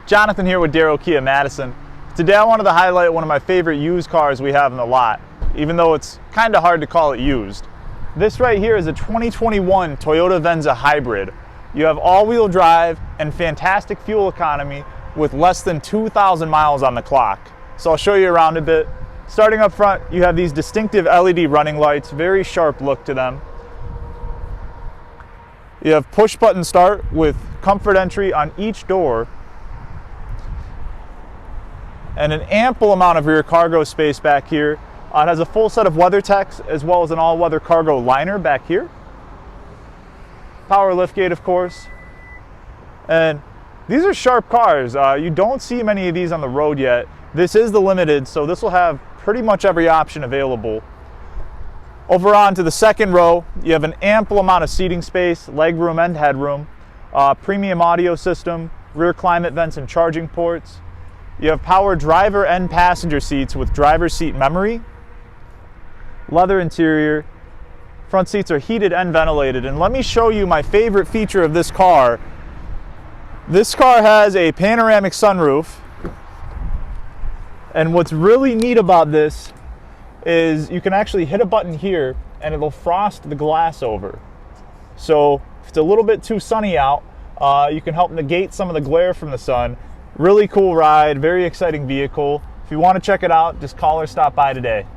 Jonathan here with Darrow Kia Madison. Today I wanted to highlight one of my favorite used cars we have in the lot, even though it's kind of hard to call it used. This right here is a 2021 Toyota Venza Hybrid. You have all-wheel drive and fantastic fuel economy with less than 2,000 miles on the clock. So I'll show you around a bit. Starting up front, you have these distinctive LED running lights, very sharp look to them. You have push button start with comfort entry on each door, and an ample amount of rear cargo space back here. It has a full set of WeatherTechs as well as an all-weather cargo liner back here. Power liftgate, of course. And these are sharp cars. You don't see many of these on the road yet. This is the limited, so this will have pretty much every option available. Over on to the second row, you have an ample amount of seating space, legroom and headroom, premium audio system, rear climate vents and charging ports. You have power driver and passenger seats with driver's seat memory, leather interior, front seats are heated and ventilated. And let me show you my favorite feature of this car. This car has a panoramic sunroof, and what's really neat about this is you can actually hit a button here and it'll frost the glass over. So if it's a little bit too sunny out, you can help negate some of the glare from the sun. Really cool ride, very exciting vehicle. If you want to check it out, just call or stop by today.